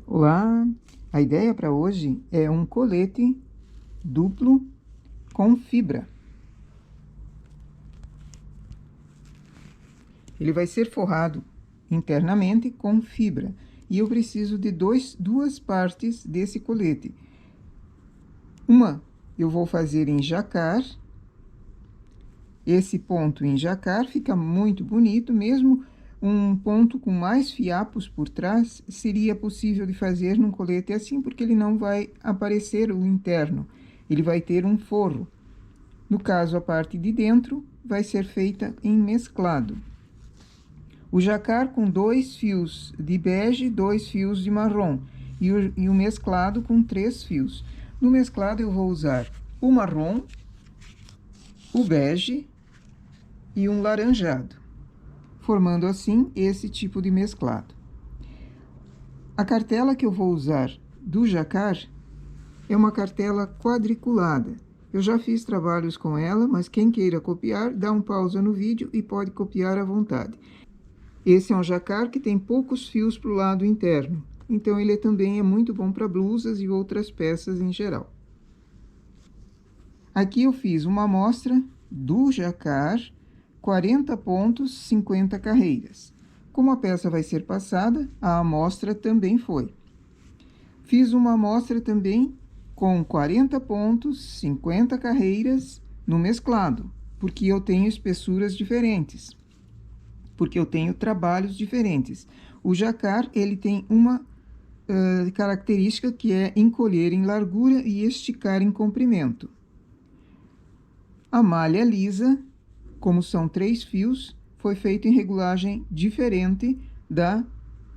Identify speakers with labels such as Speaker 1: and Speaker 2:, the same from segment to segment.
Speaker 1: Olá! A ideia para hoje é um colete duplo com fibra. Ele vai ser forrado internamente com fibra e eu preciso de duas partes desse colete. Uma eu vou fazer em jacar. Esse ponto em jacar fica muito bonito, mesmo um ponto com mais fiapos por trás seria possível de fazer num colete assim, porque ele não vai aparecer o interno, ele vai ter um forro. No caso, a parte de dentro vai ser feita em mesclado. O jacar com 2 fios de bege, 2 fios de marrom, e o mesclado com 3 fios. No mesclado eu vou usar o marrom, o bege e um laranjado, formando assim esse tipo de mesclado. A cartela que eu vou usar do jacar é uma cartela quadriculada. Eu já fiz trabalhos com ela, mas quem queira copiar, dá um pausa no vídeo e pode copiar à vontade. Esse é um jacar que tem poucos fios para o lado interno, então ele também é muito bom para blusas e outras peças em geral. Aqui eu fiz uma amostra do jacar, 40 pontos, 50 carreiras. Como a peça vai ser passada, a amostra também foi. Fiz uma amostra também com 40 pontos, 50 carreiras no mesclado, porque eu tenho espessuras diferentes, porque eu tenho trabalhos diferentes. O jacar, ele tem uma característica que é encolher em largura e esticar em comprimento. A malha lisa, como são 3 fios, foi feita em regulagem diferente da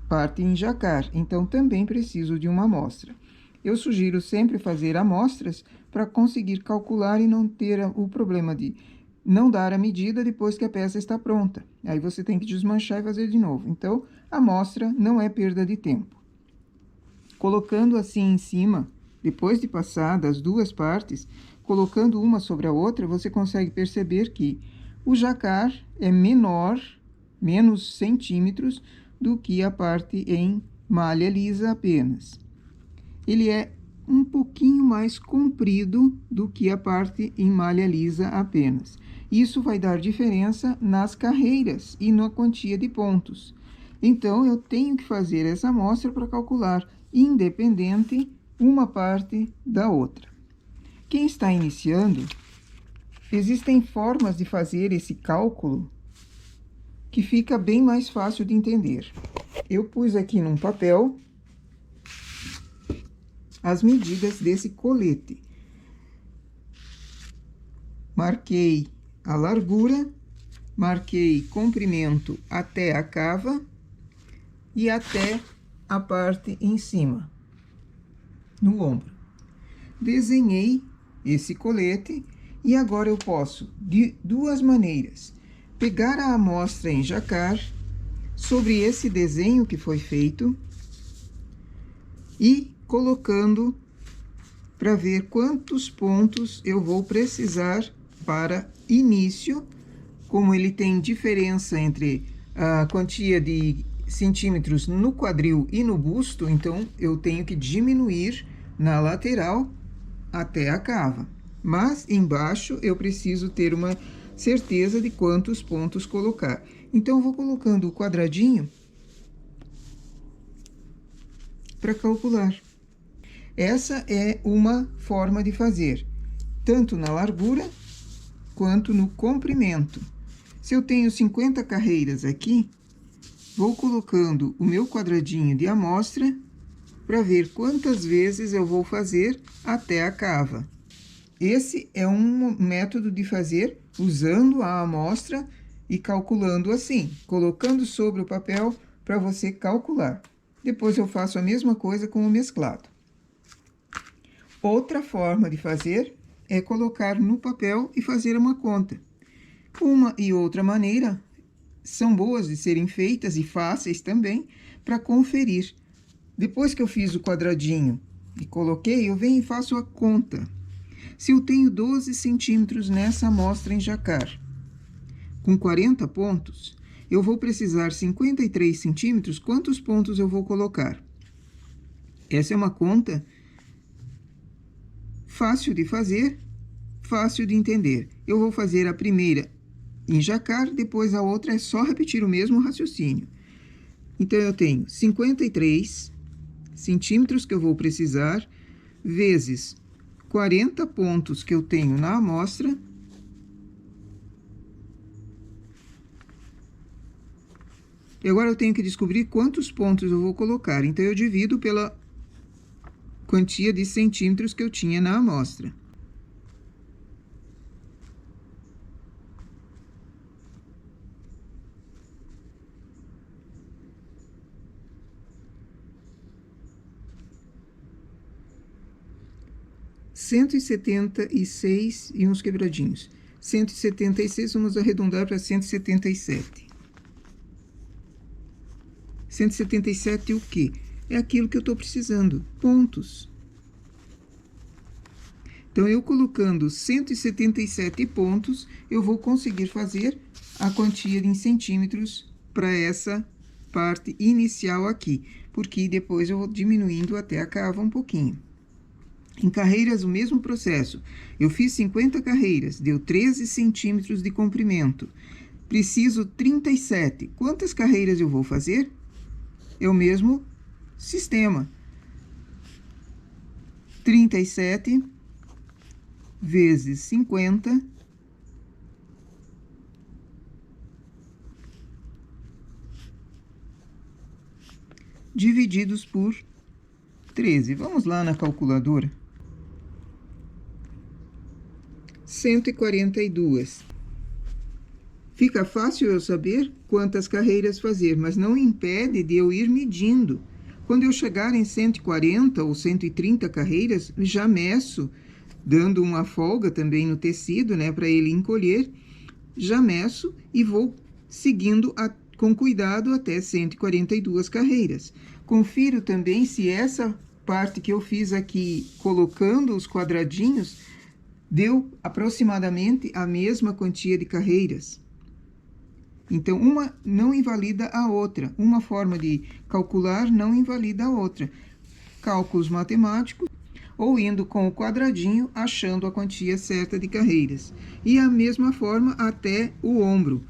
Speaker 1: parte em jacar, então também preciso de uma amostra. Eu sugiro sempre fazer amostras para conseguir calcular e não ter o problema de não dar a medida depois que a peça está pronta. Aí você tem que desmanchar e fazer de novo. Então, a amostra não é perda de tempo. Colocando assim em cima, depois de passar das duas partes, colocando uma sobre a outra, você consegue perceber que o jacar é menor, menos centímetros, do que a parte em malha lisa apenas. Ele é um pouquinho mais comprido do que a parte em malha lisa apenas. Isso vai dar diferença nas carreiras e na quantia de pontos. Então, eu tenho que fazer essa amostra para calcular, independente uma parte da outra. Quem está iniciando, existem formas de fazer esse cálculo que fica bem mais fácil de entender. Eu pus aqui num papel as medidas desse colete. Marquei a largura, marquei comprimento até a cava e até a parte em cima, no ombro. Desenhei esse colete e agora eu posso, de duas maneiras, pegar a amostra em jacar sobre esse desenho que foi feito e colocando para ver quantos pontos eu vou precisar para início. Como ele tem diferença entre a quantia de centímetros no quadril e no busto, então eu tenho que diminuir na lateral até a cava. Mas embaixo eu preciso ter uma certeza de quantos pontos colocar. Então, eu vou colocando o quadradinho para calcular. Essa é uma forma de fazer, tanto na largura quanto no comprimento. Se eu tenho 50 carreiras aqui, vou colocando o meu quadradinho de amostra para ver quantas vezes eu vou fazer até a cava. Esse é um método de fazer usando a amostra e calculando assim, colocando sobre o papel para você calcular. Depois eu faço a mesma coisa com o mesclado. Outra forma de fazer é colocar no papel e fazer uma conta. Uma e outra maneira são boas de serem feitas e fáceis também para conferir. Depois que eu fiz o quadradinho e coloquei, eu venho e faço a conta. Se eu tenho 12 centímetros nessa amostra em jacar, com 40 pontos, eu vou precisar 53 centímetros, quantos pontos eu vou colocar? Essa é uma conta fácil de fazer, fácil de entender. Eu vou fazer a primeira em Jacquard, depois a outra é só repetir o mesmo raciocínio. Então, eu tenho 53 centímetros que eu vou precisar, vezes 40 pontos que eu tenho na amostra, e agora eu tenho que descobrir quantos pontos eu vou colocar. Então, eu divido pela quantia de centímetros que eu tinha na amostra. Cento e 176 e uns quebradinhos. 176, vamos arredondar para 177. 177 o quê? É aquilo que eu estou precisando, pontos. Então, eu colocando 177 pontos, eu vou conseguir fazer a quantia em centímetros para essa parte inicial aqui, porque depois eu vou diminuindo até a cava um pouquinho. Em carreiras, o mesmo processo. Eu fiz 50 carreiras, deu 13 centímetros de comprimento. Preciso 37. Quantas carreiras eu vou fazer? É o mesmo sistema. 37 vezes 50 divididos por 13. Vamos lá na calculadora. 142. Fica fácil eu saber quantas carreiras fazer, mas não impede de eu ir medindo. Quando eu chegar em 140 ou 130 carreiras, já meço, dando uma folga também no tecido, né, para ele encolher, já meço e vou seguindo com cuidado até 142 carreiras. Confiro também se essa parte que eu fiz aqui, colocando os quadradinhos, deu aproximadamente a mesma quantia de carreiras. Então, uma não invalida a outra. Uma forma de calcular não invalida a outra. Cálculos matemáticos, ou indo com o quadradinho, achando a quantia certa de carreiras. E a mesma forma até o ombro.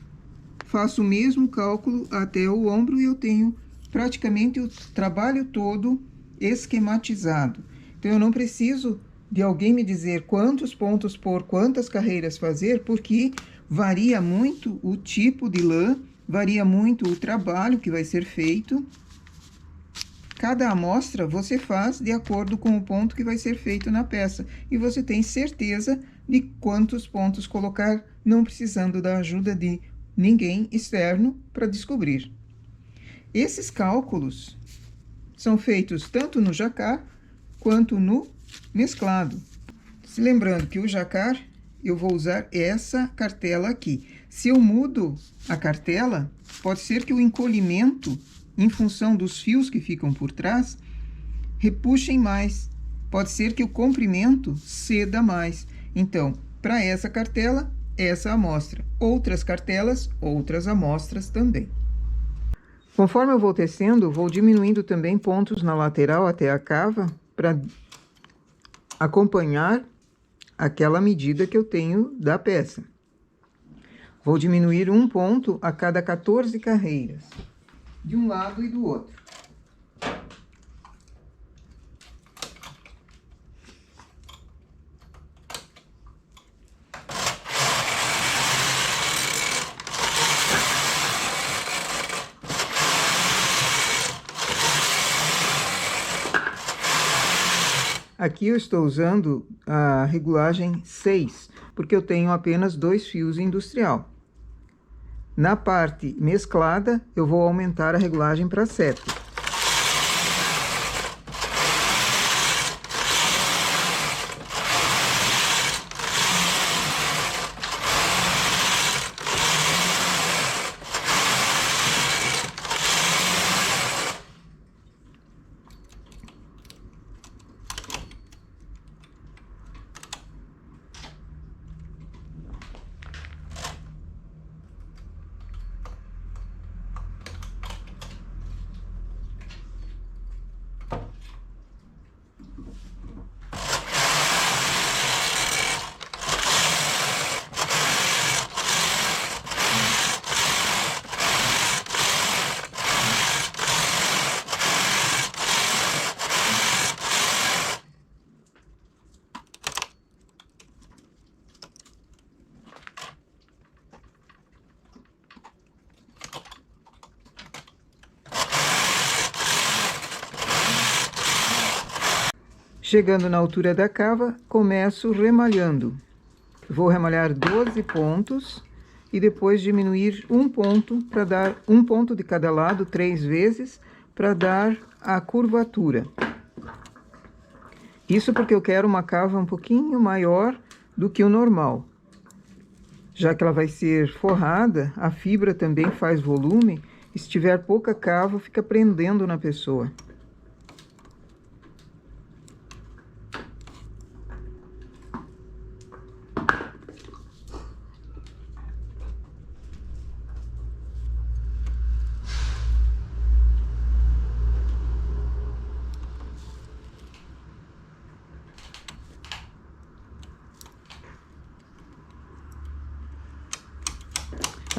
Speaker 1: Faço o mesmo cálculo até o ombro e eu tenho praticamente o trabalho todo esquematizado. Então, eu não preciso de alguém me dizer quantos pontos pôr, quantas carreiras fazer, porque varia muito o tipo de lã, varia muito o trabalho que vai ser feito. Cada amostra você faz de acordo com o ponto que vai ser feito na peça, e você tem certeza de quantos pontos colocar, não precisando da ajuda de ninguém externo para descobrir. Esses cálculos são feitos tanto no jacquard quanto no mesclado. Se lembrando que o jacquard, eu vou usar essa cartela aqui. Se eu mudo a cartela, pode ser que o encolhimento, em função dos fios que ficam por trás, repuxem mais. Pode ser que o comprimento ceda mais. Então, para essa cartela, essa amostra. Outras cartelas, outras amostras também. Conforme eu vou tecendo, vou diminuindo também pontos na lateral até a cava, para acompanhar aquela medida que eu tenho da peça. Vou diminuir um ponto a cada 14 carreiras, de um lado e do outro. Aqui eu estou usando a regulagem 6, porque eu tenho apenas 2 fios industrial. Na parte mesclada, eu vou aumentar a regulagem para 7. Chegando na altura da cava, começo remalhando. Vou remalhar 12 pontos e depois diminuir um ponto para dar um ponto de cada lado 3 vezes para dar a curvatura. Isso porque eu quero uma cava um pouquinho maior do que o normal. Já que ela vai ser forrada, a fibra também faz volume. Se tiver pouca cava, fica prendendo na pessoa.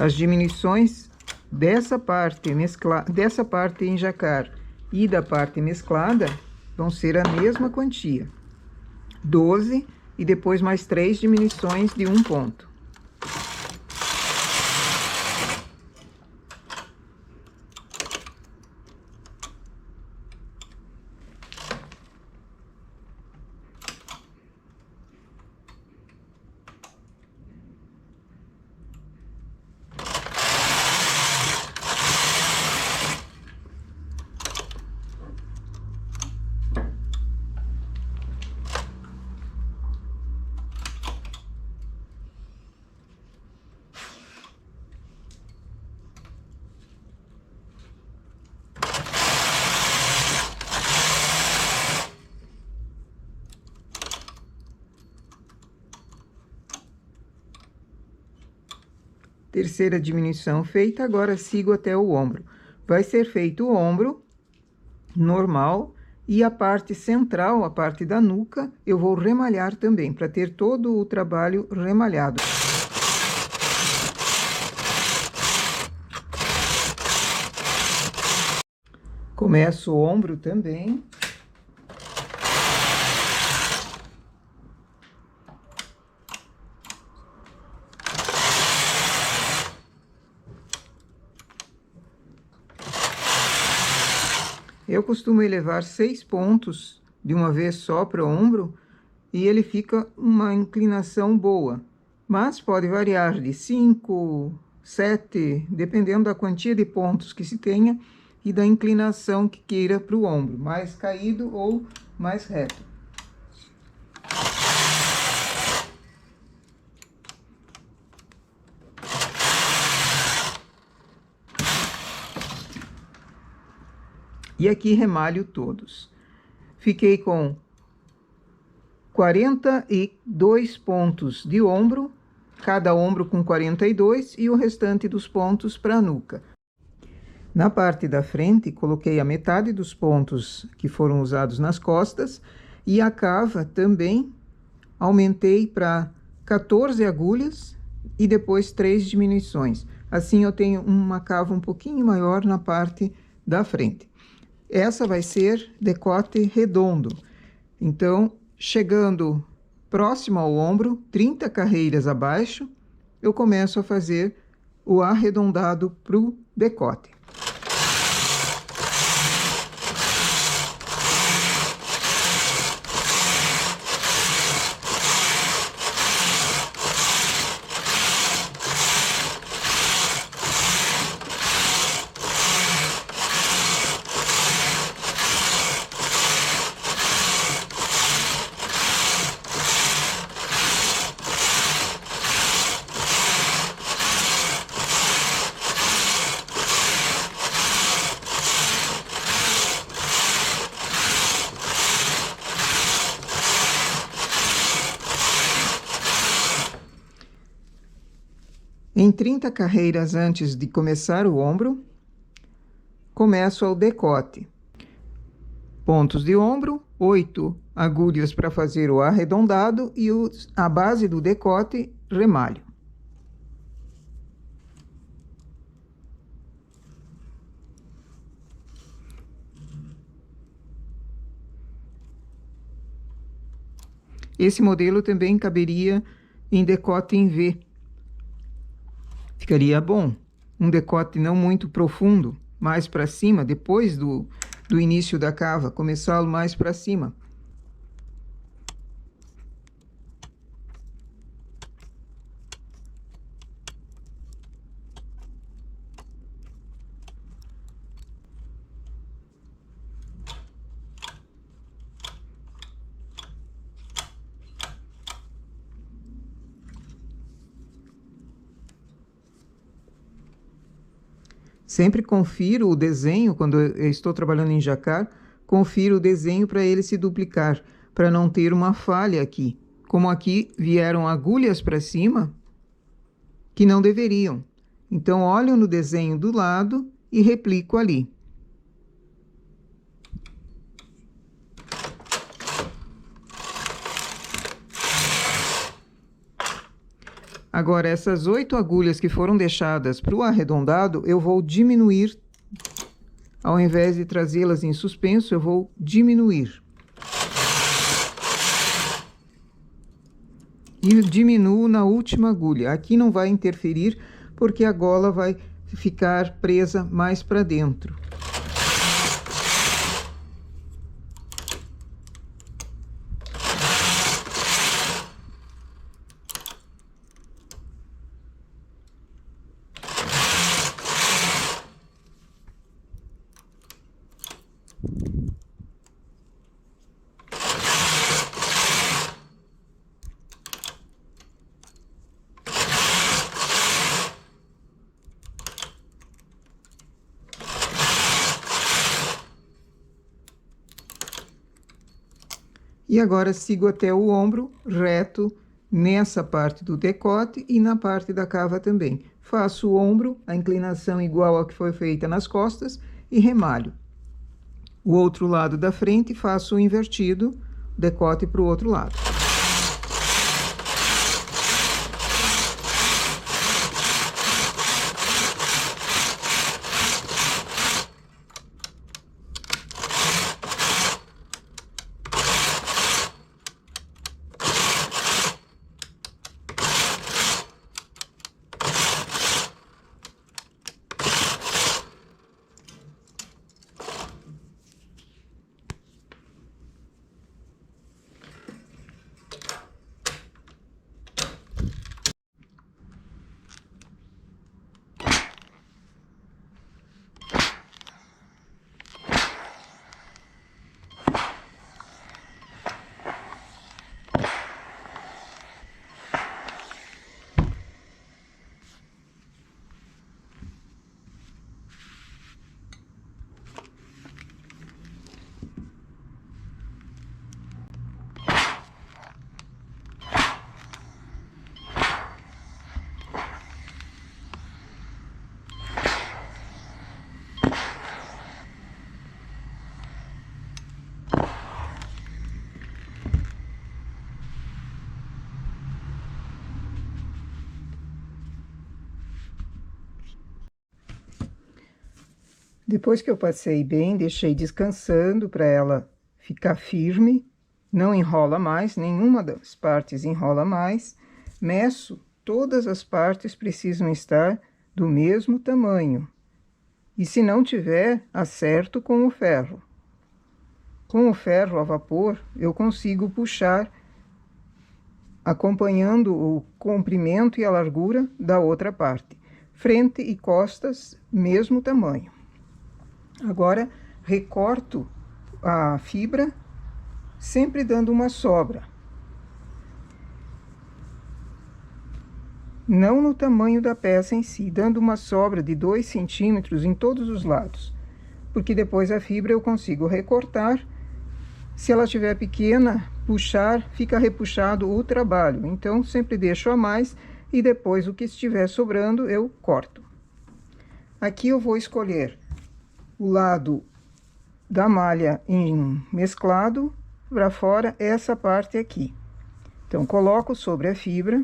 Speaker 1: As diminuições dessa parte em jacar e da parte mesclada vão ser a mesma quantia. 12 e depois mais 3 diminuições de um ponto. Terceira diminuição feita, agora sigo até o ombro. Vai ser feito o ombro normal e a parte central, a parte da nuca, eu vou remalhar também, para ter todo o trabalho remalhado. Começo o ombro também. Eu costumo elevar 6 pontos de uma vez só para o ombro e ele fica uma inclinação boa. Mas pode variar de 5, 7, dependendo da quantia de pontos que se tenha e da inclinação que queira para o ombro, mais caído ou mais reto. E aqui remalho todos. Fiquei com 42 pontos de ombro, cada ombro com 42 e o restante dos pontos para a nuca. Na parte da frente, coloquei a metade dos pontos que foram usados nas costas e a cava também aumentei para 14 agulhas e depois 3 diminuições. Assim eu tenho uma cava um pouquinho maior na parte da frente. Essa vai ser decote redondo. Então, chegando próximo ao ombro, 30 carreiras abaixo, eu começo a fazer o arredondado para o decote. Em 30 carreiras antes de começar o ombro, começo o decote. Pontos de ombro, 8 agulhas para fazer o arredondado e a base do decote, remalho. Esse modelo também caberia em decote em V. Ficaria bom. Um decote não muito profundo, mais para cima, depois do início da cava, começá-lo mais para cima. Sempre confiro o desenho, quando eu estou trabalhando em jacquard, confiro o desenho para ele se duplicar, para não ter uma falha aqui. Como aqui vieram agulhas para cima, que não deveriam. Então, olho no desenho do lado e replico ali. Agora, essas 8 agulhas que foram deixadas para o arredondado, eu vou diminuir. Ao invés de trazê-las em suspenso, eu vou diminuir. E diminuo na última agulha. Aqui não vai interferir, porque a gola vai ficar presa mais para dentro. E agora sigo até o ombro reto nessa parte do decote e na parte da cava também. Faço o ombro, a inclinação igual a que foi feita nas costas e remalho. O outro lado da frente faço o invertido, decote para o outro lado. Depois que eu passei bem, deixei descansando para ela ficar firme, não enrola mais, nenhuma das partes enrola mais. Meço, todas as partes precisam estar do mesmo tamanho. E se não tiver, acerto com o ferro. Com o ferro a vapor, eu consigo puxar, acompanhando o comprimento e a largura da outra parte. Frente e costas, mesmo tamanho. Agora, recorto a fibra, sempre dando uma sobra. Não no tamanho da peça em si, dando uma sobra de 2 centímetros em todos os lados. Porque depois a fibra eu consigo recortar. Se ela estiver pequena, puxar, fica repuxado o trabalho. Então, sempre deixo a mais e depois o que estiver sobrando eu corto. Aqui eu vou escolher o lado da malha em mesclado para fora, essa parte aqui. Então, coloco sobre a fibra,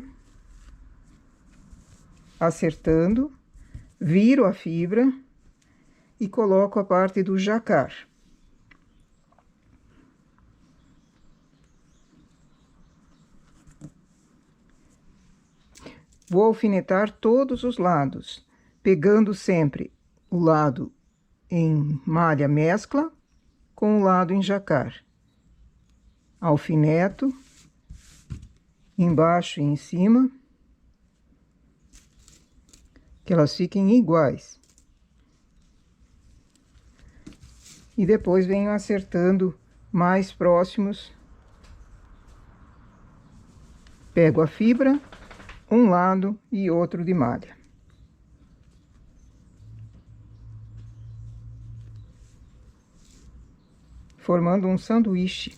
Speaker 1: acertando, viro a fibra e coloco a parte do jacquard. Vou alfinetar todos os lados, pegando sempre o lado em malha mescla com o lado em jacquard. Alfineto embaixo e em cima, que elas fiquem iguais. E depois venho acertando mais próximos. Pego a fibra, um lado e outro de malha. formando um sanduíche.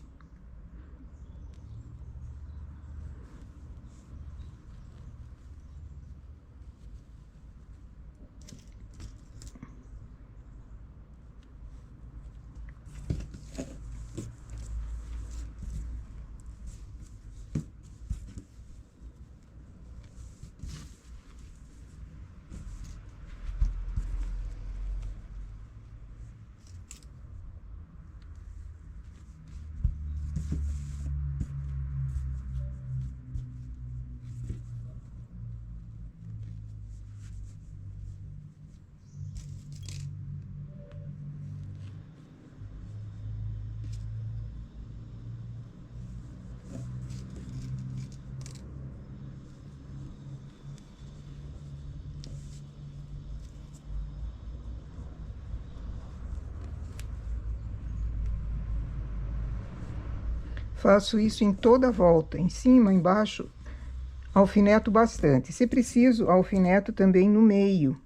Speaker 1: Faço isso em toda a volta, em cima, embaixo, alfineto bastante. Se preciso, alfineto também no meio.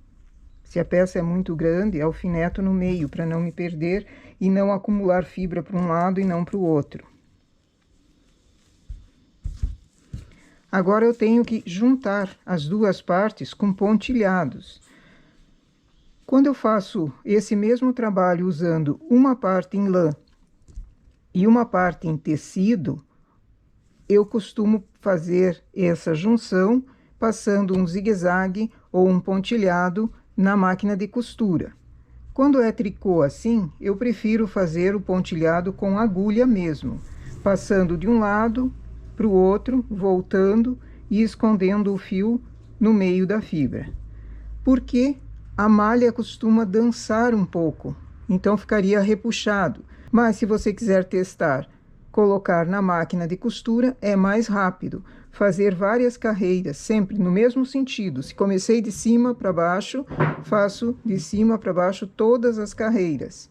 Speaker 1: Se a peça é muito grande, alfineto no meio, para não me perder e não acumular fibra para um lado e não para o outro. Agora eu tenho que juntar as duas partes com pontilhados. Quando eu faço esse mesmo trabalho usando uma parte em lã e uma parte em tecido, eu costumo fazer essa junção passando um zigue-zague ou um pontilhado na máquina de costura. Quando é tricô assim, eu prefiro fazer o pontilhado com agulha mesmo, passando de um lado para o outro, voltando e escondendo o fio no meio da fibra. Porque a malha costuma dançar um pouco, então ficaria repuxado. Mas se você quiser testar, colocar na máquina de costura é mais rápido. Fazer várias carreiras, sempre no mesmo sentido. Se comecei de cima para baixo, faço de cima para baixo todas as carreiras,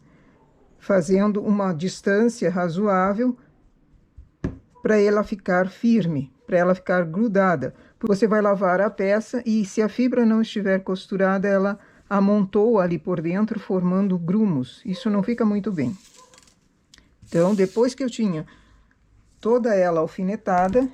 Speaker 1: fazendo uma distância razoável para ela ficar firme, para ela ficar grudada. Você vai lavar a peça e se a fibra não estiver costurada, ela amontoa ali por dentro, formando grumos. Isso não fica muito bem. Então, depois que eu tinha toda ela alfinetada,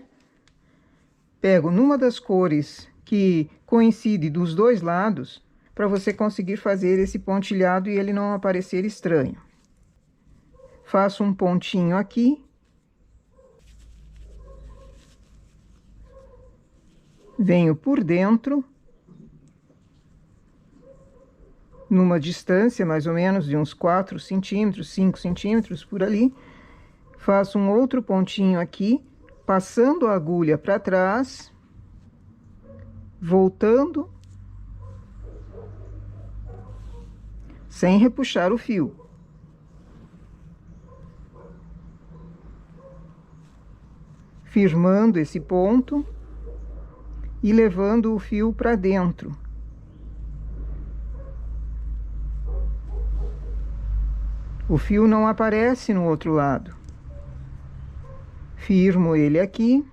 Speaker 1: pego numa das cores que coincide dos dois lados, para você conseguir fazer esse pontilhado e ele não aparecer estranho. Faço um pontinho aqui. Venho por dentro, numa distância mais ou menos de uns 4 centímetros, 5 centímetros por ali. Faço um outro pontinho aqui, passando a agulha para trás, voltando, sem repuxar o fio. Firmando esse ponto e levando o fio para dentro. O fio não aparece no outro lado. Firmo ele aqui.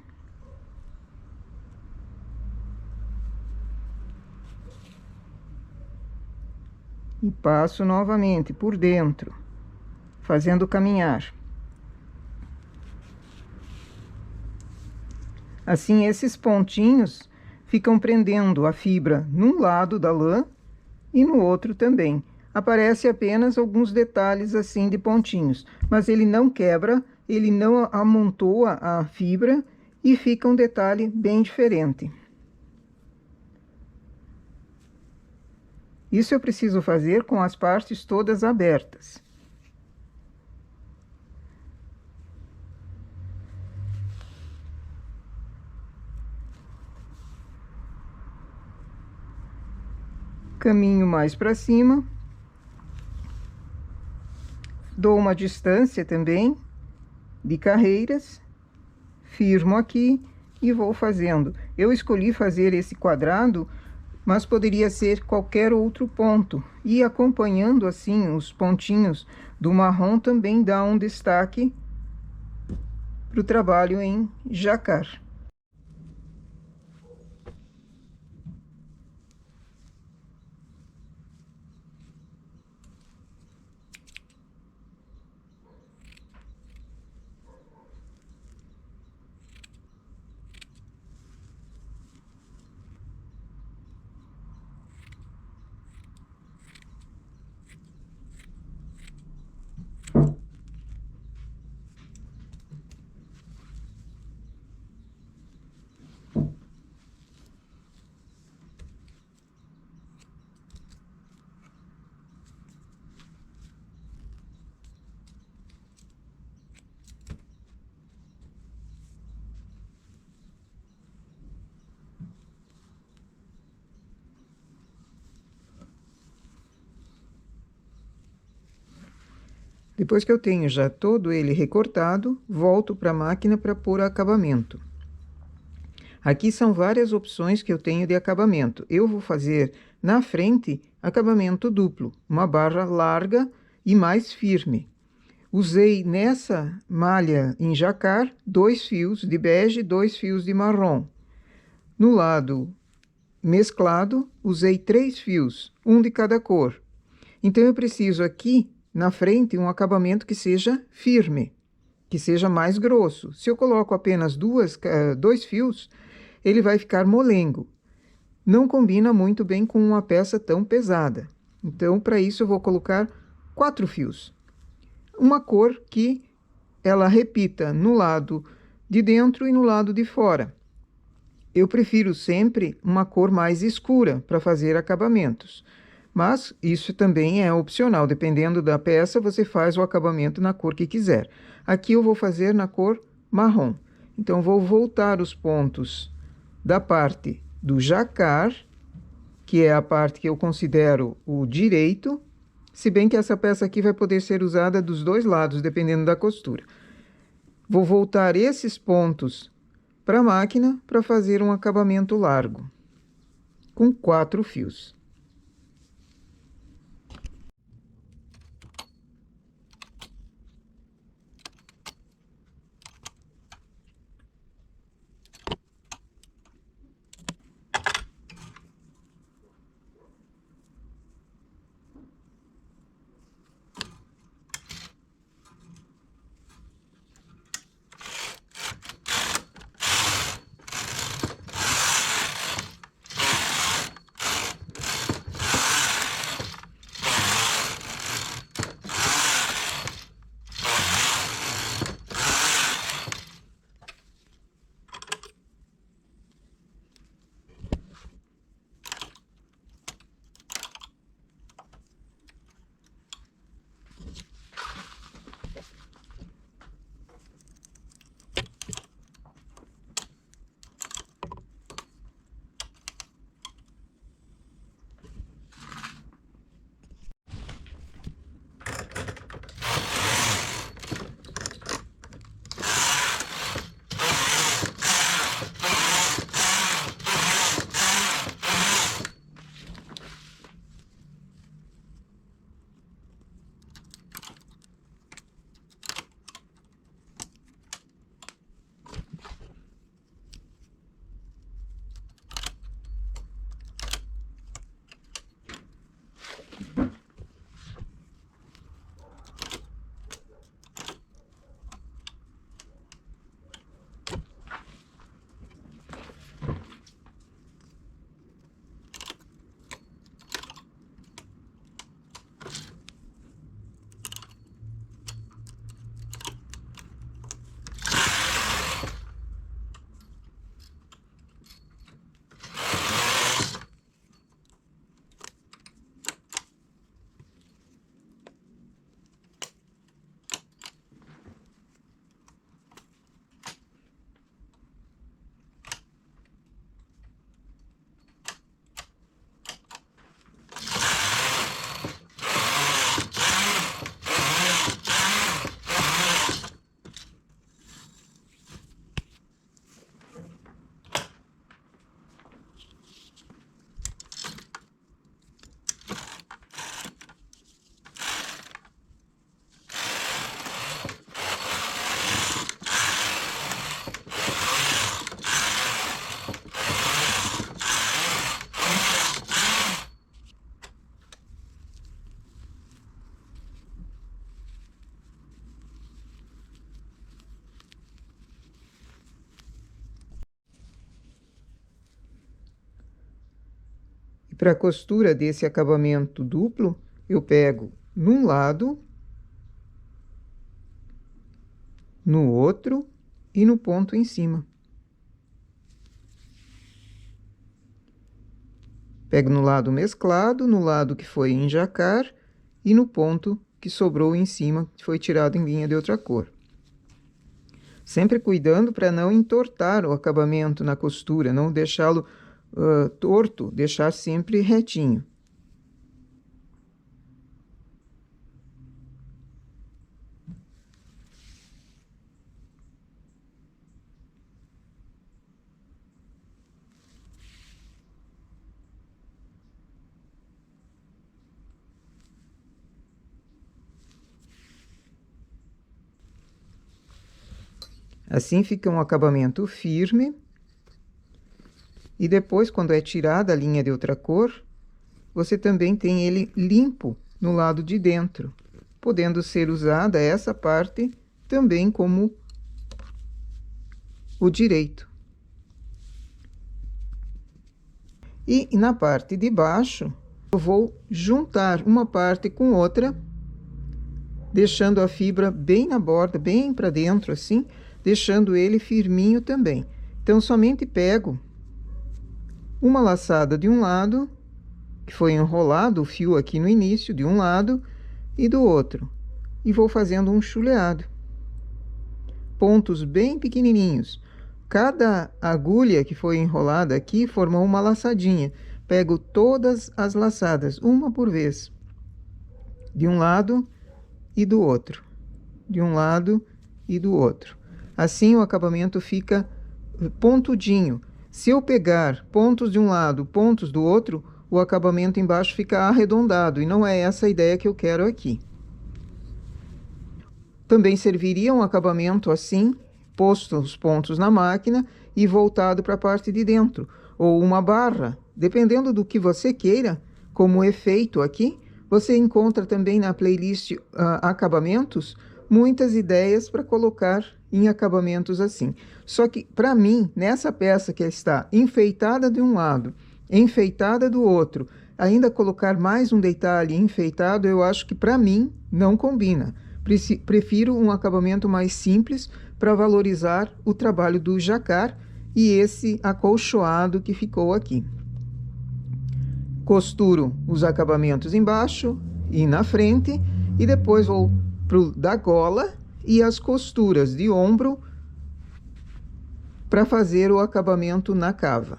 Speaker 1: E passo novamente por dentro, fazendo caminhar. Assim, esses pontinhos ficam prendendo a fibra num lado da lã e no outro também. Aparece apenas alguns detalhes assim de pontinhos, mas ele não quebra, ele não amontoa a fibra e fica um detalhe bem diferente. Isso eu preciso fazer com as partes todas abertas. Caminho mais para cima. Dou uma distância também de carreiras. Firmo aqui e vou fazendo. Eu escolhi fazer esse quadrado, mas poderia ser qualquer outro ponto. E acompanhando assim os pontinhos do marrom também dá um destaque para o trabalho em jacquard. Depois que eu tenho já todo ele recortado, volto para a máquina para pôr acabamento. Aqui são várias opções que eu tenho de acabamento. Eu vou fazer na frente acabamento duplo, uma barra larga e mais firme. Usei nessa malha em jacar 2 fios de bege e 2 fios de marrom. No lado mesclado, usei 3 fios, um de cada cor. Então, eu preciso aqui, na frente, um acabamento que seja firme, que seja mais grosso. Se eu coloco apenas 2 fios, ele vai ficar molengo. Não combina muito bem com uma peça tão pesada. Então, para isso, eu vou colocar 4 fios. Uma cor que ela repita no lado de dentro e no lado de fora. Eu prefiro sempre uma cor mais escura para fazer acabamentos. Mas isso também é opcional, dependendo da peça, você faz o acabamento na cor que quiser. Aqui eu vou fazer na cor marrom. Então, vou voltar os pontos da parte do jacar, que é a parte que eu considero o direito, se bem que essa peça aqui vai poder ser usada dos dois lados, dependendo da costura. Vou voltar esses pontos para a máquina para fazer um acabamento largo, com 4 fios. E para a costura desse acabamento duplo, eu pego num lado, no outro e no ponto em cima. Pego no lado mesclado, no lado que foi em jacar e no ponto que sobrou em cima, que foi tirado em linha de outra cor. Sempre cuidando para não entortar o acabamento na costura, não deixá-lo torto, deixar sempre retinho. Assim fica um acabamento firme. E depois, quando é tirada a linha de outra cor, você também tem ele limpo no lado de dentro, podendo ser usada essa parte também como o direito. E na parte de baixo, eu vou juntar uma parte com outra, deixando a fibra bem na borda, bem para dentro assim, deixando ele firminho também. Então, somente pego uma laçada de um lado, que foi enrolado o fio aqui no início, de um lado, e do outro. E vou fazendo um chuleado. Pontos bem pequenininhos. Cada agulha que foi enrolada aqui formou uma laçadinha. Pego todas as laçadas, uma por vez. De um lado e do outro. De um lado e do outro. Assim o acabamento fica pontudinho. Se eu pegar pontos de um lado, pontos do outro, o acabamento embaixo fica arredondado, e não é essa a ideia que eu quero aqui. Também serviria um acabamento assim, posto os pontos na máquina e voltado para a parte de dentro, ou uma barra, dependendo do que você queira, como efeito aqui. Você encontra também na playlist acabamentos muitas ideias para colocar em acabamentos assim. Só que, para mim, nessa peça que está enfeitada de um lado, enfeitada do outro, ainda colocar mais um detalhe enfeitado, eu acho que, para mim, não combina. Prefiro um acabamento mais simples para valorizar o trabalho do jacquard e esse acolchoado que ficou aqui. Costuro os acabamentos embaixo e na frente, e depois vou pro da gola e as costuras de ombro para fazer o acabamento na cava.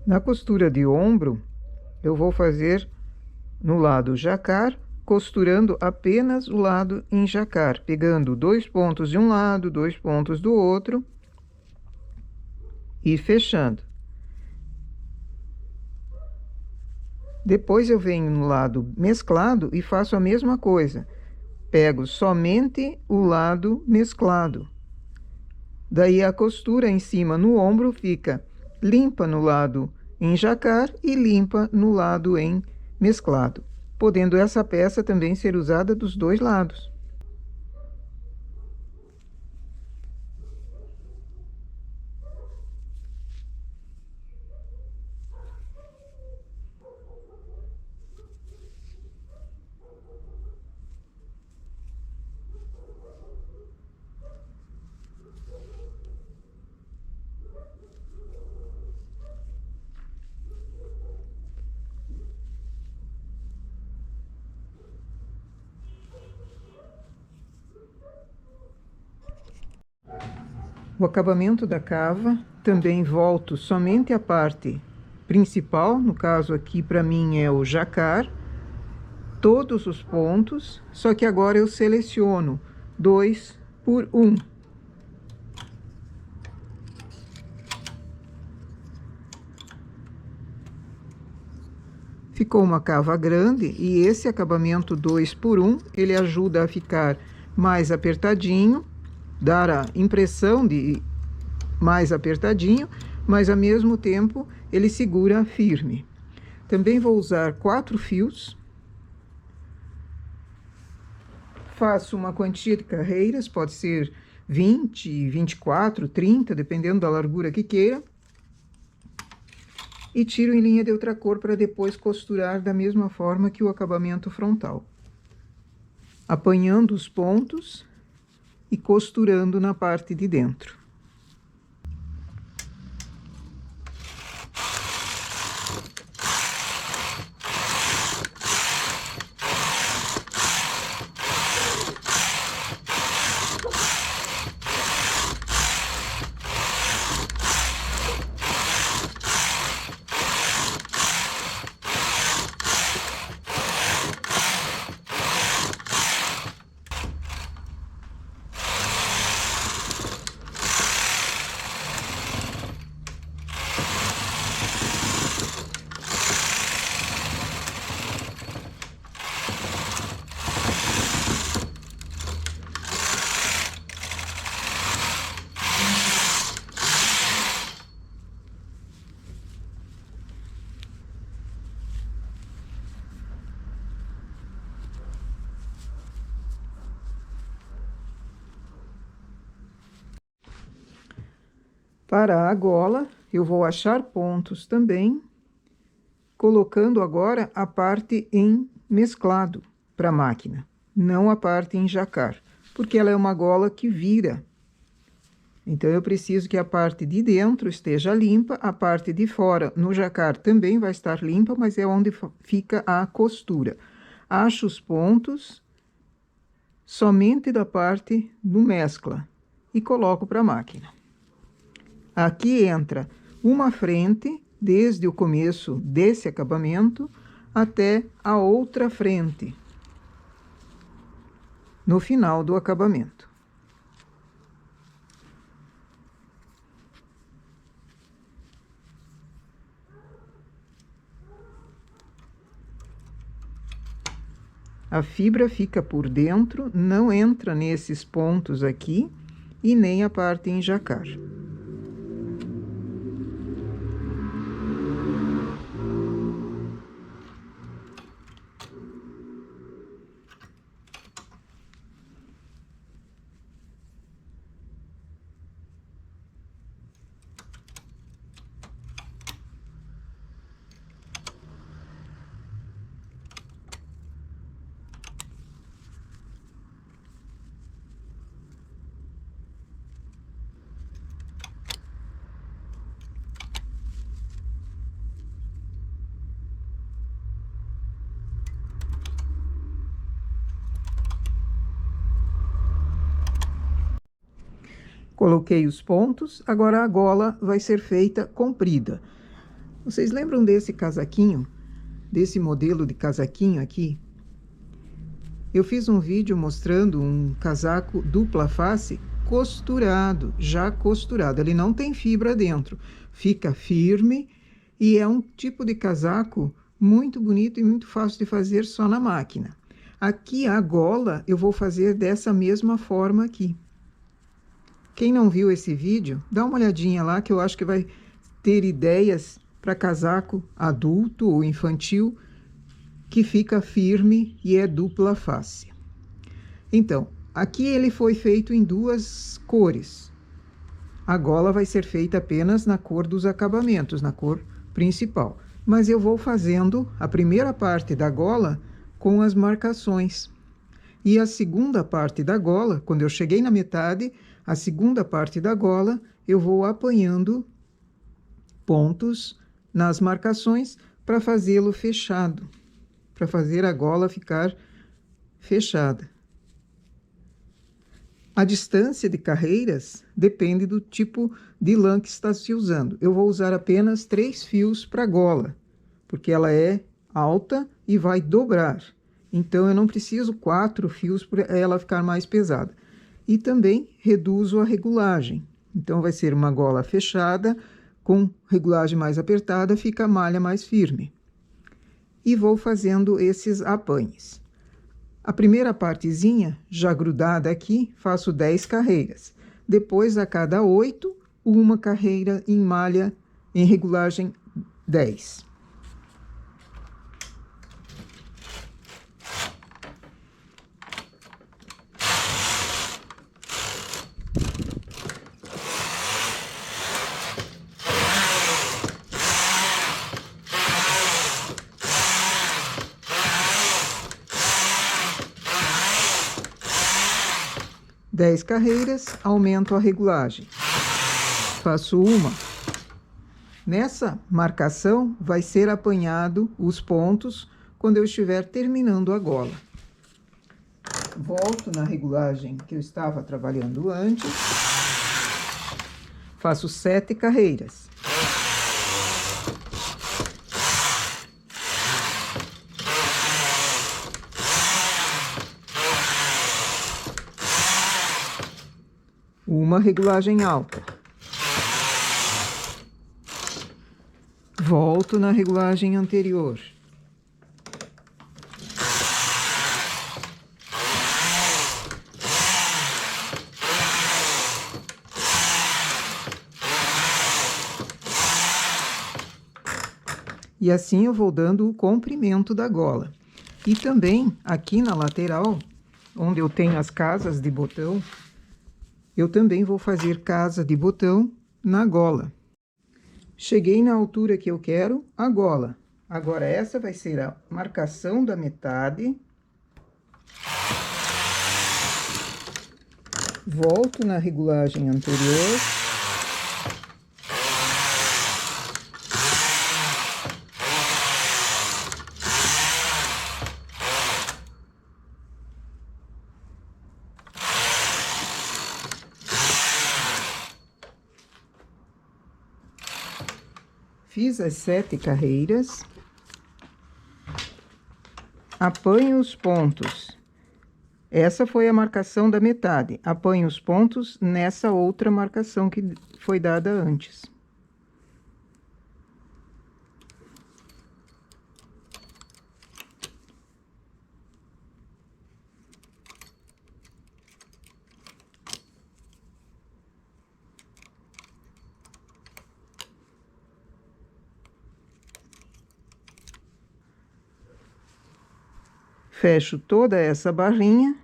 Speaker 1: Na costura de ombro, eu vou fazer no lado jacquard, costurando apenas o lado em jacquard, pegando 2 pontos de um lado, 2 pontos do outro e fechando. Depois eu venho no lado mesclado e faço a mesma coisa. Pego somente o lado mesclado. Daí a costura em cima no ombro fica limpa no lado em jacquard e limpa no lado em mesclado, podendo essa peça também ser usada dos dois lados. O acabamento da cava, também volto somente a parte principal, no caso aqui para mim é o jacquard, todos os pontos, só que agora eu seleciono 2 por 1. Ficou uma cava grande e esse acabamento 2 por 1, ele ajuda a ficar mais apertadinho, dar a impressão de mais apertadinho, mas ao mesmo tempo ele segura firme. Também vou usar 4 fios. Faço uma quantia de carreiras, pode ser 20, 24, 30, dependendo da largura que queira. E tiro em linha de outra cor para depois costurar da mesma forma que o acabamento frontal. Apanhando os pontos e costurando na parte de dentro. Para a gola, eu vou achar pontos também, colocando agora a parte em mesclado para a máquina, não a parte em jacar, porque ela é uma gola que vira. Então, eu preciso que a parte de dentro esteja limpa, a parte de fora no jacar também vai estar limpa, mas é onde fica a costura. Acho os pontos somente da parte do mescla e coloco para a máquina. Aqui entra uma frente, desde o começo desse acabamento até a outra frente, no final do acabamento. A fibra fica por dentro, não entra nesses pontos aqui e nem a parte em jacar. Coloquei os pontos, agora a gola vai ser feita comprida. Vocês lembram desse casaquinho? Desse modelo de casaquinho aqui? Eu fiz um vídeo mostrando um casaco dupla face costurado, já costurado. Ele não tem fibra dentro, fica firme e é um tipo de casaco muito bonito e muito fácil de fazer só na máquina. Aqui a gola eu vou fazer dessa mesma forma aqui. Quem não viu esse vídeo, dá uma olhadinha lá que eu acho que vai ter ideias para casaco adulto ou infantil que fica firme e é dupla face. Então, aqui ele foi feito em duas cores. A gola vai ser feita apenas na cor dos acabamentos, na cor principal. Mas eu vou fazendo a primeira parte da gola com as marcações. E a segunda parte da gola, quando eu cheguei na metade, a segunda parte da gola, eu vou apanhando pontos nas marcações para fazê-lo fechado, para fazer a gola ficar fechada. A distância de carreiras depende do tipo de lã que está se usando. Eu vou usar apenas 3 fios para a gola, porque ela é alta e vai dobrar. Então, eu não preciso 4 fios para ela ficar mais pesada. E também reduzo a regulagem. Então, vai ser uma gola fechada, com regulagem mais apertada, fica a malha mais firme. E vou fazendo esses apanhes. A primeira partezinha, já grudada aqui, faço 10 carreiras. Depois, a cada 8, uma carreira em malha em regulagem 10. Dez carreiras, aumento a regulagem. Faço uma. Nessa marcação, vai ser apanhado os pontos quando eu estiver terminando a gola. Volto na regulagem que eu estava trabalhando antes. Faço 7 carreiras. Uma regulagem alta. Volto na regulagem anterior. E assim eu vou dando o comprimento da gola. E também aqui na lateral, onde eu tenho as casas de botão, eu também vou fazer casa de botão na gola. Cheguei na altura que eu quero a gola. Agora, essa vai ser a marcação da metade. Volto na regulagem anterior. Fiz as 7 carreiras, apanho os pontos. Essa foi a marcação da metade. Apanho os pontos nessa outra marcação que foi dada antes. Fecho toda essa barrinha.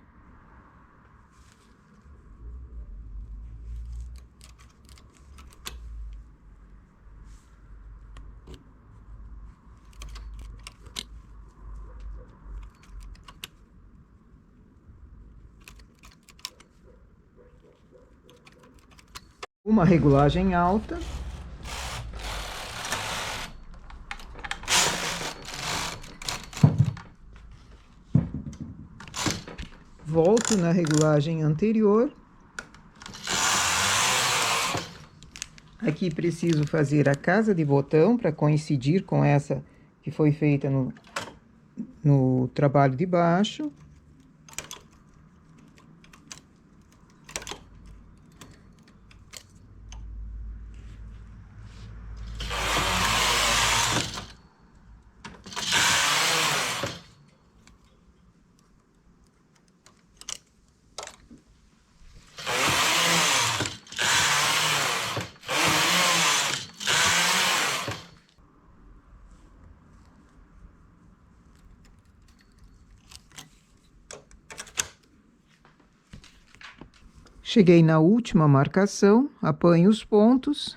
Speaker 1: Uma regulagem alta. Volto na regulagem anterior. Aqui preciso fazer a casa de botão para coincidir com essa que foi feita no trabalho de baixo. Cheguei na última marcação, apanho os pontos.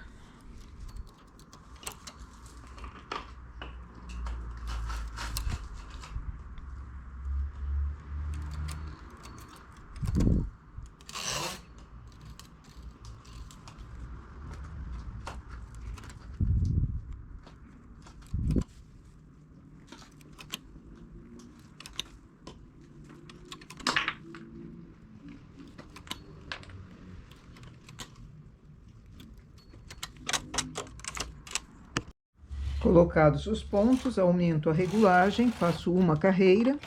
Speaker 1: Colocados os pontos, aumento a regulagem, faço uma carreira,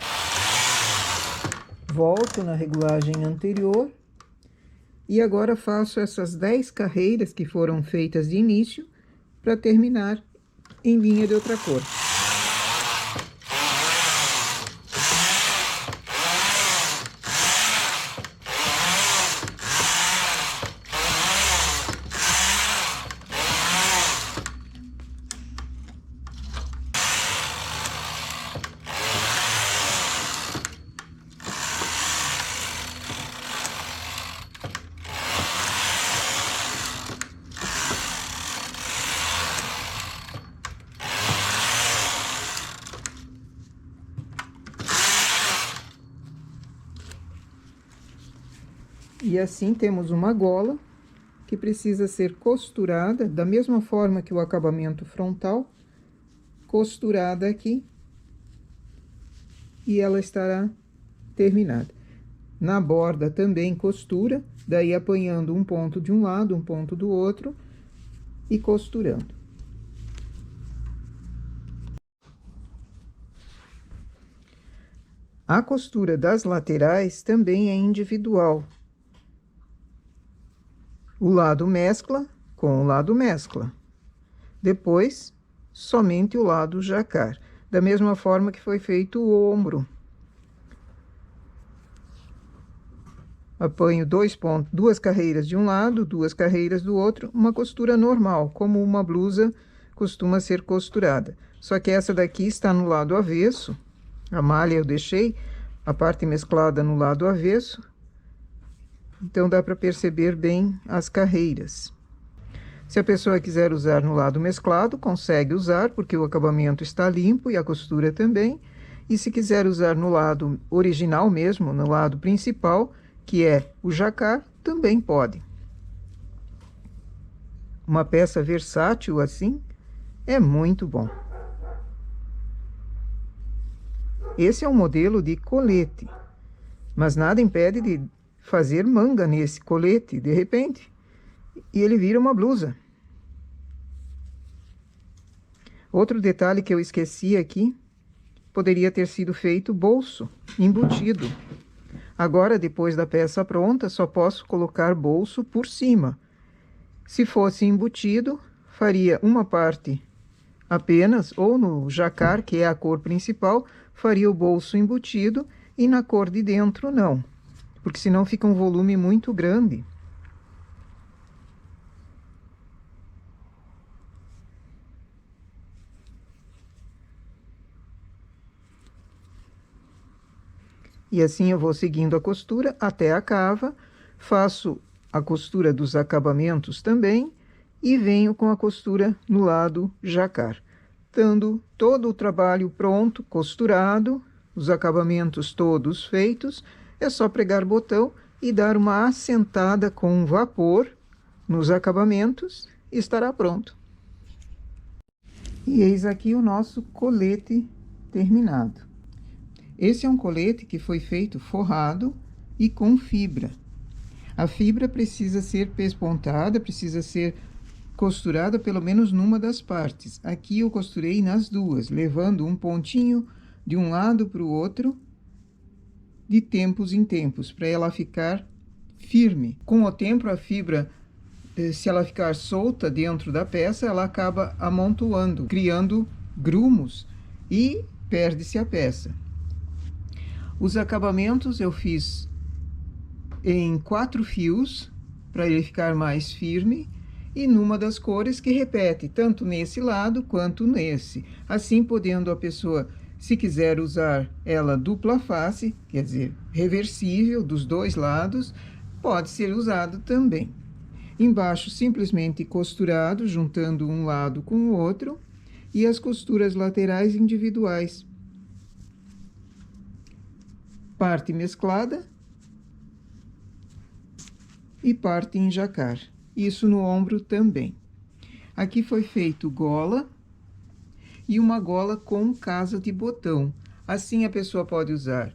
Speaker 1: volto na regulagem anterior e agora faço essas 10 carreiras que foram feitas de início para terminar em linha de outra cor. E assim temos uma gola que precisa ser costurada da mesma forma que o acabamento frontal, costurada aqui, e ela estará terminada. Na borda também costura, daí apanhando um ponto de um lado, um ponto do outro e costurando. A costura das laterais também é individual. O lado mescla com o lado mescla. Depois, somente o lado jacar. Da mesma forma que foi feito o ombro. Apanho duas carreiras de um lado, 2 carreiras do outro, uma costura normal, como uma blusa costuma ser costurada. Só que essa daqui está no lado avesso. A malha eu deixei a parte mesclada no lado avesso. Então, dá para perceber bem as carreiras. Se a pessoa quiser usar no lado mesclado, consegue usar, porque o acabamento está limpo e a costura também. E se quiser usar no lado original mesmo, no lado principal, que é o jacquard, também pode. Uma peça versátil assim é muito bom. Esse é um modelo de colete, mas nada impede de fazer manga nesse colete, de repente, e ele vira uma blusa. Outro detalhe que eu esqueci aqui, poderia ter sido feito bolso embutido. Agora, depois da peça pronta, só posso colocar bolso por cima. Se fosse embutido, faria uma parte apenas, ou no jacquard, que é a cor principal, faria o bolso embutido e na cor de dentro não, porque senão fica um volume muito grande. E assim eu vou seguindo a costura até a cava, faço a costura dos acabamentos também e venho com a costura no lado jacquard, dando todo o trabalho pronto, costurado, os acabamentos todos feitos. É só pregar botão e dar uma assentada com vapor nos acabamentos e estará pronto. E eis aqui o nosso colete terminado. Esse é um colete que foi feito forrado e com fibra. A fibra precisa ser pespontada, precisa ser costurada pelo menos numa das partes. Aqui eu costurei nas duas, levando um pontinho de um lado para o outro, de tempos em tempos, para ela ficar firme. Com o tempo, a fibra, se ela ficar solta dentro da peça, ela acaba amontoando, criando grumos e perde-se a peça. Os acabamentos eu fiz em 4 fios, para ele ficar mais firme, e numa das cores que repete, tanto nesse lado quanto nesse. Assim, podendo a pessoa, se quiser usar ela dupla face, quer dizer, reversível dos dois lados, pode ser usado também. Embaixo, simplesmente costurado, juntando um lado com o outro, e as costuras laterais individuais. Parte mesclada e parte em jacquard. Isso no ombro também. Aqui foi feito gola e uma gola com casa de botão. Assim a pessoa pode usar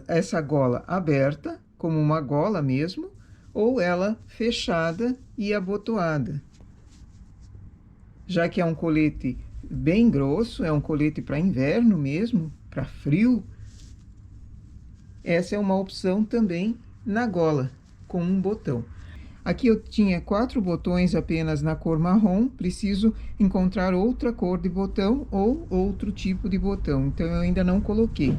Speaker 1: essa gola aberta, como uma gola mesmo, ou ela fechada e abotoada. Já que é um colete bem grosso, é um colete para inverno mesmo, para frio, essa é uma opção também na gola, com um botão. Aqui eu tinha 4 botões apenas na cor marrom, preciso encontrar outra cor de botão ou outro tipo de botão, então eu ainda não coloquei.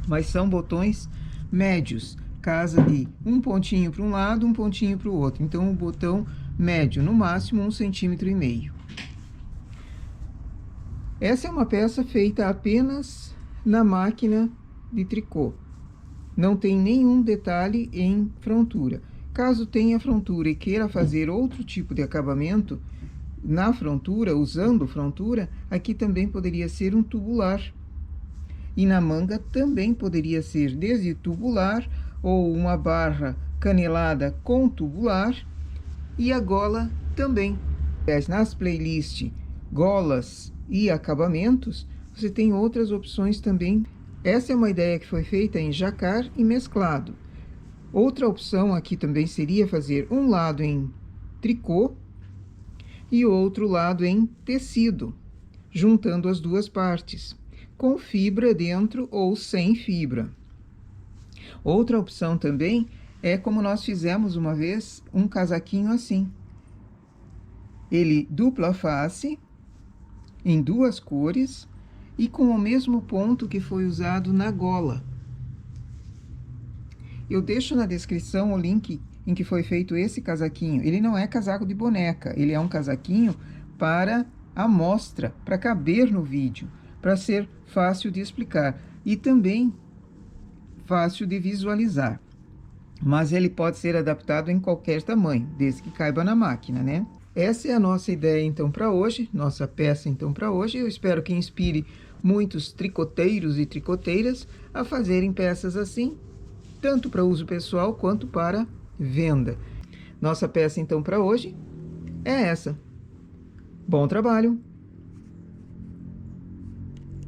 Speaker 1: Mas são botões médios, casa de um pontinho para um lado, um pontinho para o outro. Então, um botão médio, no máximo 1,5 cm. Essa é uma peça feita apenas na máquina de tricô. Não tem nenhum detalhe em frontura. Caso tenha frontura e queira fazer outro tipo de acabamento na frontura, usando frontura, aqui também poderia ser um tubular. E na manga também poderia ser desde tubular ou uma barra canelada com tubular. E a gola também. Nas playlists golas e acabamentos, você tem outras opções também. Essa é uma ideia que foi feita em jacquard e mesclado. Outra opção aqui também seria fazer um lado em tricô e outro lado em tecido, juntando as duas partes, com fibra dentro ou sem fibra. Outra opção também é como nós fizemos uma vez, um casaquinho assim. Ele dupla face, em 2 cores, e com o mesmo ponto que foi usado na gola. Eu deixo na descrição o link em que foi feito esse casaquinho. Ele não é casaco de boneca, ele é um casaquinho para amostra, para caber no vídeo, para ser fácil de explicar e também fácil de visualizar. Mas ele pode ser adaptado em qualquer tamanho, desde que caiba na máquina, né? Essa é a nossa ideia, então, para hoje, nossa peça, então, para hoje. Eu espero que inspire muitos tricoteiros e tricoteiras a fazerem peças assim, tanto para uso pessoal quanto para venda. Nossa peça, então, para hoje é essa. Bom trabalho!